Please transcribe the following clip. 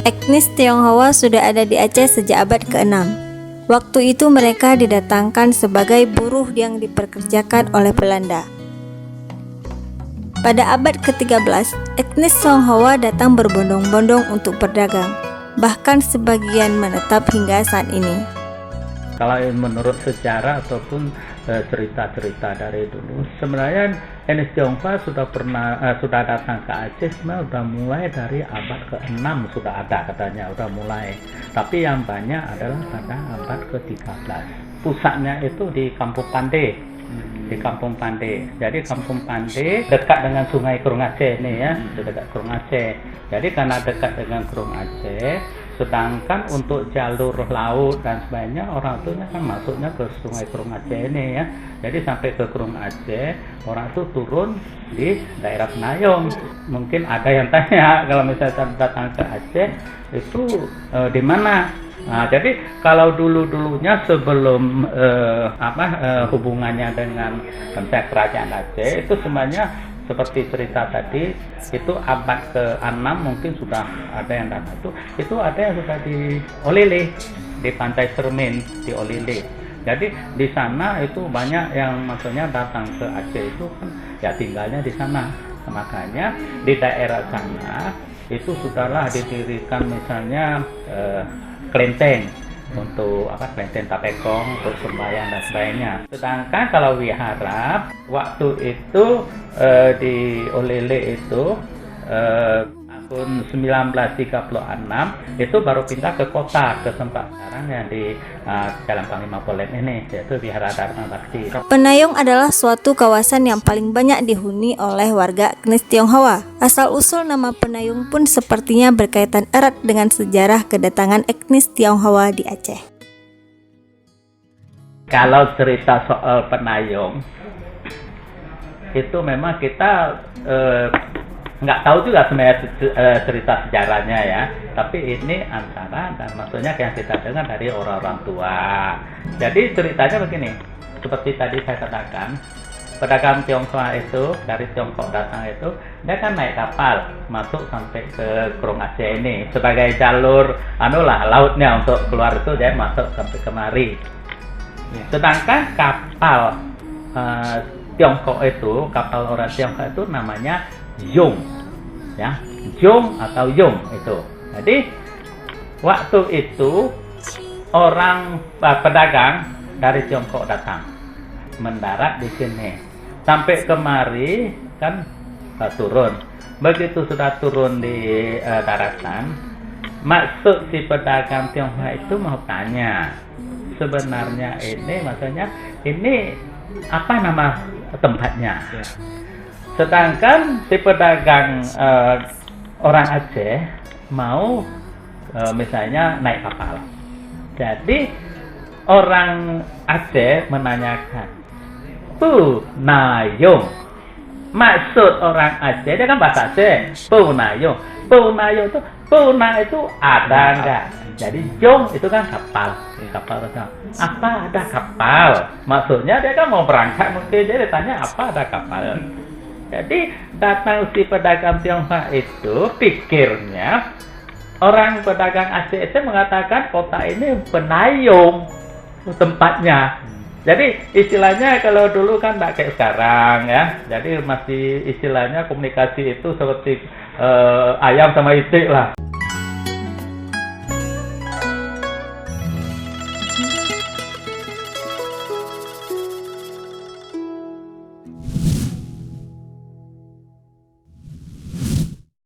Etnis Tionghoa sudah ada di Aceh sejak abad ke-6. Waktu itu mereka didatangkan sebagai buruh yang dipekerjakan oleh Belanda. Pada abad ke-13, etnis Tionghoa datang berbondong-bondong untuk berdagang. Bahkan sebagian menetap hingga saat ini. Kalau menurut sejarah ataupun cerita-cerita dari dulu, sebenarnya etnis Tionghoa sudah datang ke Aceh sebenarnya sudah mulai dari abad ke-6 sudah ada katanya, sudah mulai. Tapi yang banyak adalah pada abad ke-13. Pusatnya itu di Kampung Pande. Di Kampung Pande. Jadi Kampung Pande dekat dengan Sungai Krung Aceh nih ya, dekat Krung Aceh. Jadi karena dekat dengan Krung Aceh, sedangkan untuk jalur laut dan sebagainya orang tuanya kan masuknya ke Sungai Krung Aceh ini ya. Jadi sampai ke Krung Aceh, orang itu turun di daerah Penayung. Mungkin ada yang tanya kalau misalnya datang ke Aceh itu di mana? Nah, jadi kalau dulunya sebelum hubungannya dengan kerajaan Aceh itu sebenarnya seperti cerita tadi itu abad ke-6 mungkin sudah ada yang datang itu ada yang sudah di Olele di Pantai Cermin di Olele. Jadi di sana itu banyak yang maksudnya datang ke Aceh itu kan ya tinggalnya di sana. Makanya di daerah sana itu sudahlah didirikan misalnya kelenteng untuk kelenteng Tapekong untuk sembahyang dan sebagainya. Sedangkan kalau wihara waktu itu di Olele itu tahun 1936 itu baru pindah ke kota, ke tempat sekarang yang di Jalan Panglima Polen ini, yaitu Wihara Dharma Bakti. Penayung adalah suatu kawasan yang paling banyak dihuni oleh warga etnis Tionghoa. Asal-usul nama Penayung pun sepertinya berkaitan erat dengan sejarah kedatangan etnis Tionghoa di Aceh. Kalau cerita soal Penayung, itu memang kita nggak tahu juga sebenarnya cerita sejarahnya ya, tapi ini antara dan maksudnya yang kita dengar dari orang-orang tua. Jadi ceritanya begini, seperti tadi saya katakan, pedagang Tionghoa itu dari Tiongkok datang itu dia kan naik kapal masuk sampai ke Krung Aceh ini sebagai jalur lautnya untuk keluar itu dia masuk sampai kemari. Sedangkan kapal Tiongkok itu, kapal orang Tiongkok itu namanya Yung, ya, Yung atau Yung itu. Jadi waktu itu orang pedagang dari Tiongkok datang mendarat di sini, sampai kemari kan turun. Begitu sudah turun di daratan, maksud si pedagang Tionghoa itu mau tanya, sebenarnya ini maksudnya ini apa nama tempatnya? Sedangkan si pedagang orang Aceh mau misalnya naik kapal. Jadi orang Aceh menanyakan Punayung. Maksud orang Aceh, dia kan bahasa Aceh, Punayung. Punayung itu, Puna itu ada enggak? Jadi Jong itu kan kapal. Apa ada kapal? Maksudnya dia kan mau berangkat mungkin dia ditanya apa ada kapal. Jadi datang si pedagang Tionghoa itu pikirnya orang pedagang Aceh itu mengatakan kota ini Penayung tempatnya. Jadi istilahnya kalau dulu kan tidak kayak sekarang ya. Jadi masih istilahnya komunikasi itu seperti ayam sama itik lah.